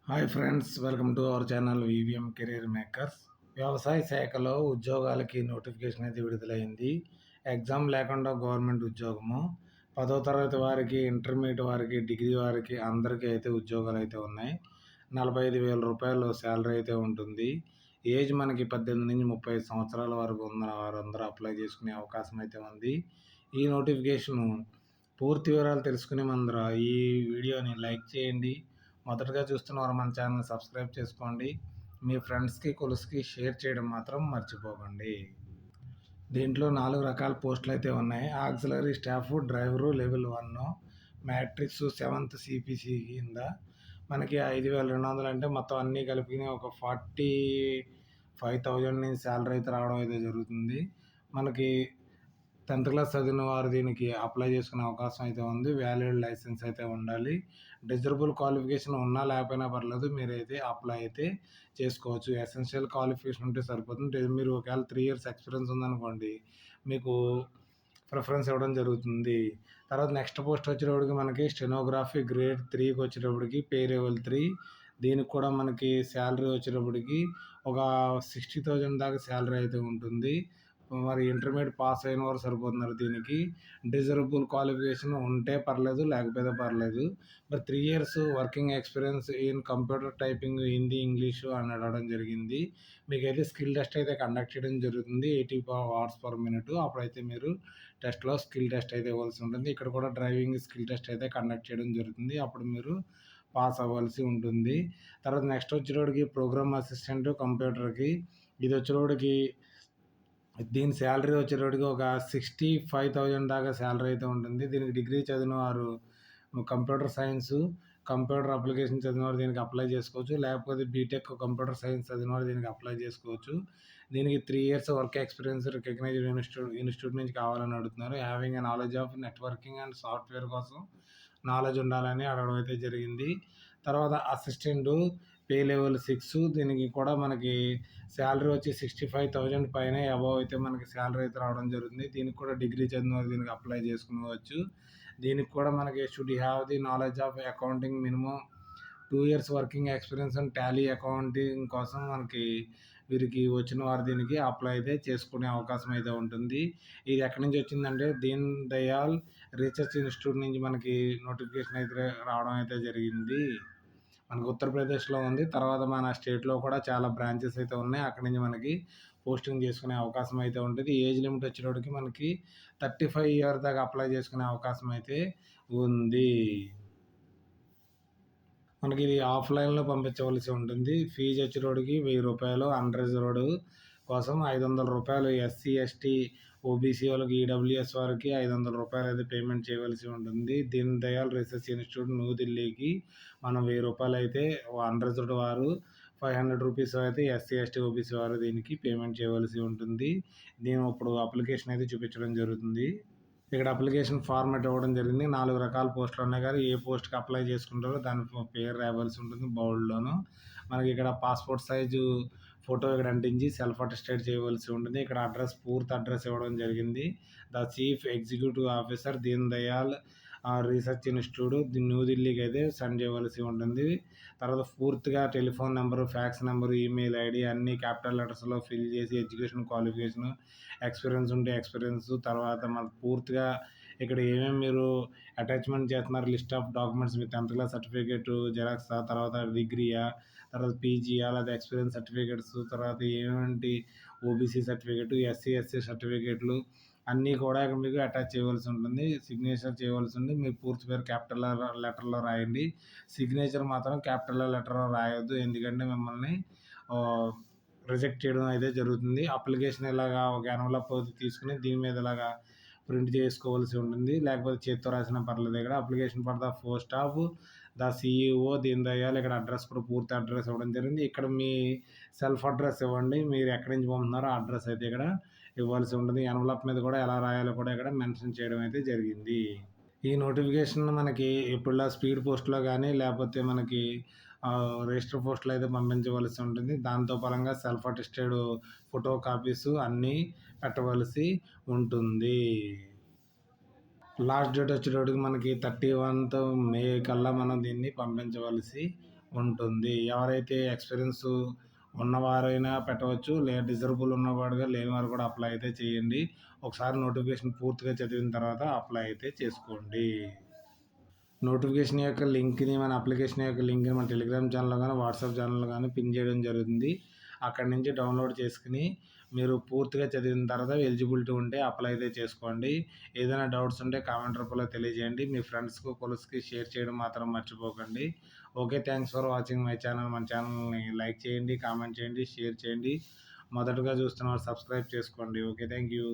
Hi friends, welcome to our channel VVM career makers. వ్యవసాయ శాఖలో ఉద్యోగాలకి నోటిఫికేషన్ అయితే విడుదలైంది. ఎగ్జామ్ లేకుండా గవర్నమెంట్ ఉద్యోగము 10వ తరగతి వారికి, ఇంటర్మీడియట్ వారికి, డిగ్రీ వారికి అందరికీ అయితే ఉద్యోగాలు అయితే ఉన్నాయి. 45,000 రూపాయలు శాలరీ అయితే ఉంటుంది. ఏజ్ మనకి 18 నుంచి 35 సంవత్సరాల వరకు ఉన్న వారందరూ అప్లై చేసుకునే అవకాశం అయితే ఉంది. ఈ నోటిఫికేషను పూర్తి వివరాలు తెలుసుకునే ముందర ఈ వీడియోని లైక్ చేయండి. మొదటగా చూస్తున్నవారు మన ఛానల్ సబ్స్క్రైబ్ చేసుకోండి. మీ ఫ్రెండ్స్కి కొలుసుకి షేర్ చేయడం మాత్రం మర్చిపోకండి. దీంట్లో 4 రకాల పోస్టులు అయితే ఉన్నాయి. Auxiliary staff, driver level 1, matrix 7th CPC కింద మనకి 5,200 అంటే మొత్తం అన్నీ కలిపి ఒక 45,000 నుంచి శాలరీ అయితే రావడం అయితే జరుగుతుంది. మనకి 10th క్లాస్ చదివిన వారు దీనికి అప్లై చేసుకునే అవకాశం అయితే ఉంది. వ్యాలిడ్ లైసెన్స్ అయితే ఉండాలి. డిజరబుల్ క్వాలిఫికేషన్ ఉన్నా లేకపోయినా పర్లేదు, మీరైతే అప్లై అయితే చేసుకోవచ్చు. ఎసెన్షియల్ క్వాలిఫికేషన్ ఉంటే సరిపోతుంది. మీరు ఒకవేళ 3 years ఎక్స్పీరియన్స్ ఉందనుకోండి, మీకు ప్రిఫరెన్స్ ఇవ్వడం జరుగుతుంది. తర్వాత నెక్స్ట్ పోస్ట్ వచ్చేటప్పటికి మనకి స్టెనోగ్రఫీ గ్రేడ్ 3కి వచ్చేటప్పటికి పే లెవెల్ 3. దీనికి కూడా మనకి శాలరీ వచ్చేటప్పటికి ఒక 60,000 దాకా శాలరీ అయితే ఉంటుంది. మరి ఇంటర్మీడియట్ పాస్ అయిన వారు సరిపోతున్నారు దీనికి. డిజరబుల్ క్వాలిఫికేషన్ ఉంటే పర్లేదు, లేకపోతే పర్లేదు. మరి 3 years working experience in computer typing, Hindi, English అని అడగడం జరిగింది. మీకైతే స్కిల్ టెస్ట్ అయితే కండక్ట్ చేయడం జరుగుతుంది. 80 words per minute. అప్పుడైతే మీరు టెస్ట్లో స్కిల్ టెస్ట్ అయితే ఇవ్వాల్సి ఉంటుంది. ఇక్కడ కూడా డ్రైవింగ్ స్కిల్ టెస్ట్ అయితే కండక్ట్ చేయడం జరుగుతుంది. అప్పుడు మీరు పాస్ అవ్వాల్సి ఉంటుంది. తర్వాత నెక్స్ట్ వచ్చేటోడికి ప్రోగ్రామ్ అసిస్టెంట్ కంప్యూటర్కి. ఇది వచ్చేటోడికి దీని శాలరీ వచ్చేటప్పటికి ఒక 65,000 దాకా శాలరీ అయితే ఉంటుంది. దీనికి డిగ్రీ చదివిన వారు కంప్యూటర్ సైన్స్, కంప్యూటర్ అప్లికేషన్ చదివిన వారు దీనికి అప్లై చేసుకోవచ్చు. లేకపోతే బీటెక్ కంప్యూటర్ సైన్స్ చదివిన వారు దీనికి అప్లై చేసుకోవచ్చు. దీనికి 3 years work experience recognised institute నుంచి కావాలని అడుగుతున్నారు. Having a knowledge of networking and software కోసం నాలెడ్జ్ ఉండాలని అడగడం అయితే జరిగింది. తర్వాత అసిస్టెంట్ పే లెవెల్ 6. దీనికి కూడా మనకి శాలరీ వచ్చి 65,000 పైన అబవ్ అయితే మనకి శాలరీ అయితే రావడం జరుగుతుంది. దీనికి కూడా డిగ్రీ చదివిన వారు దీనికి అప్లై చేసుకోవచ్చు. దీనికి కూడా మనకి should have the knowledge of accounting, minimum 2 years working experience and Tally accounting కోసం మనకి వీరికి వచ్చిన వారు దీనికి అప్లై అయితే చేసుకునే అవకాశం అయితే ఉంటుంది. ఇది ఎక్కడి నుంచి వచ్చిందంటే దీన్ దయాల్ రీసెర్చ్ ఇన్స్టిట్యూట్ నుంచి మనకి నోటిఫికేషన్ అయితే రావడం అయితే జరిగింది. మనకు ఉత్తరప్రదేశ్లో ఉంది. తర్వాత మన స్టేట్లో కూడా చాలా బ్రాంచెస్ అయితే ఉన్నాయి. అక్కడి నుంచి మనకి పోస్టింగ్ చేసుకునే అవకాశం అయితే ఉంటుంది. ఏజ్ లిమిట్ వచ్చేటప్పటికి మనకి 35 years దాకా అప్లై చేసుకునే అవకాశం అయితే ఉంది. మనకి ఇది ఆఫ్లైన్లో పంపించవలసి ఉంటుంది. ఫీజు వచ్చేటప్పటికి 1,000 రూపాయలు. అన్రిజర్వ్డ్ కోసం 500 రూపాయలు. ఎస్సీ, ఎస్టీ, ఓబీసీ వాళ్ళకి, ఈడబ్ల్యూఎస్ వారికి 500 రూపాయలు అయితే పేమెంట్ చేయవలసి ఉంటుంది. దీన్ దయాల్ రీసెర్చ్ ఇన్స్టిట్యూట్ న్యూఢిల్లీకి మనం 1,000 రూపాయలు అయితే అన్రిజర్వ్డ్ వారు, 500 రూపీస్ అయితే ఎస్సీ, ఎస్టీ, ఓబీసీ వారు దీనికి పేమెంట్ చేయవలసి ఉంటుంది. నేను ఇప్పుడు అప్లికేషన్ అయితే చూపించడం జరుగుతుంది. ఇక్కడ అప్లికేషన్ ఫార్మాట్ ఇవ్వడం జరిగింది. 4 రకాల పోస్టులు ఉన్నాయి కానీ ఏ పోస్ట్కి అప్లై చేసుకుంటారో దాని పేరు రాయవలసి ఉంటుంది బోల్డ్లోను. మనకి ఇక్కడ పాస్పోర్ట్ సైజు ఫోటో ఇక్కడ అంటించి సెల్ఫ్ అటెస్టేట్ చేయవలసి ఉంటుంది. ఇక్కడ అడ్రస్, పూర్తి అడ్రస్ ఇవ్వడం జరిగింది. The chief executive officer Deen Dayal research institute న్యూఢిల్లీకి అయితే సెండ్ చేయవలసి ఉంటుంది. తర్వాత పూర్తిగా telephone number, fax number, email ID అన్నీ క్యాపిటల్ లెటర్స్లో ఫిల్ చేసి ఎడ్యుకేషన్ క్వాలిఫికేషను, ఎక్స్పీరియన్స్ ఉంటే ఎక్స్పీరియన్స్, తర్వాత మనకు పూర్తిగా ఇక్కడ ఏమేమి మీరు అటాచ్మెంట్ చేస్తున్నారు, లిస్ట్ ఆఫ్ డాక్యుమెంట్స్, మీ 10th క్లాస్ సర్టిఫికేట్ జెరాక్సా, తర్వాత డిగ్రీయా, తర్వాత పీజీయా, లేదా ఎక్స్పీరియన్స్ సర్టిఫికేట్స్, తర్వాత ఏమేంటి ఓబీసీ సర్టిఫికేట్, ఎస్సీ సర్టిఫికేట్లు అన్నీ కూడా ఇక్కడ మీకు అటాచ్ చేయవలసి ఉంటుంది. సిగ్నేచర్ చేయవలసి ఉంది. మీ పూర్తి పేరు క్యాపిటల్ లెటర్లో రాయండి. సిగ్నేచర్ మాత్రం క్యాపిటల్ లెటర్లో రాయొద్దు, ఎందుకంటే మిమ్మల్ని రిజెక్ట్ చేయడం అయితే జరుగుతుంది. అప్లికేషన్ ఇలాగా ఒక ఎన్వలప్ తీసుకుని దీని మీద ఇలాగా ప్రింట్ చేసుకోవాల్సి ఉంటుంది. లేకపోతే చేతితో రాసినా పర్లేదు. ఇక్కడ application for the post of the CEO Deen Dayal. ఇక్కడ అడ్రస్ కూడా పూర్తి అడ్రస్ ఇవ్వడం జరిగింది. ఇక్కడ మీ సెల్ఫ్ అడ్రస్ ఇవ్వండి. మీరు ఎక్కడి నుంచి పంపుతున్నారో ఆ అడ్రస్ అయితే ఇక్కడ ఇవ్వాల్సి ఉంటుంది. ఎన్వలప్ మీద కూడా ఎలా రాయాలో కూడా ఇక్కడ మెన్షన్ చేయడం అయితే జరిగింది. ఈ నోటిఫికేషన్ మనకి ఎప్పుడులా స్పీడ్ పోస్ట్లో కానీ లేకపోతే మనకి రిజిస్టర్ పోస్టులు అయితే పంపించవలసి ఉంటుంది. దాంతో పరంగా సెల్ఫ్ అటెస్టెడ్ ఫోటో కాపీస్ అన్నీ పెట్టవలసి ఉంటుంది. లాస్ట్ డేట్ వచ్చేటప్పటికి మనకి 31th May కల్లా మనం దీన్ని పంపించవలసి ఉంటుంది. ఎవరైతే ఎక్స్‌పీరియన్స్ ఉన్నవారైనా పెట్టవచ్చు. డిజర్బుల్ ఉన్నవాడుగా లేనివారు కూడా అప్లై అయితే చేయండి. ఒకసారి నోటిఫికేషన్ పూర్తిగా చదివిన తర్వాత అప్లై అయితే చేసుకోండి. నోటిఫికేషన్ యొక్క లింక్‌ని మన అప్లికేషన్ యొక్క లింక్‌ని మన టెలిగ్రామ్ ఛానల్‌లో గాని, వాట్సాప్ ఛానల్‌లో గాని పిన్ చేయడం జరుగుతుంది. అక్కడి నుంచి డౌన్‌లోడ్ చేసుకొని మీరు పూర్తిగా చదివిన తర్వాత ఎలిజిబిలిటీ ఉంటే అప్లై అయితే చేసుకోండి. ఏదైనా డౌట్స్ ఉంటే కామెంట్ రూపంలో తెలియజేయండి. మీ ఫ్రెండ్స్‌కు, కొలీగ్స్‌కి షేర్ చేయడం మాత్రం మర్చిపోకండి. Okay. Thanks for watching my channel. మన ఛానల్‌ని లైక్ చేయండి, కామెంట్ చేయండి, షేర్ చేయండి. మొదటగా చూస్తున్నవారు సబ్స్క్రైబ్ చేసుకోండి. ఓకే. Thank you.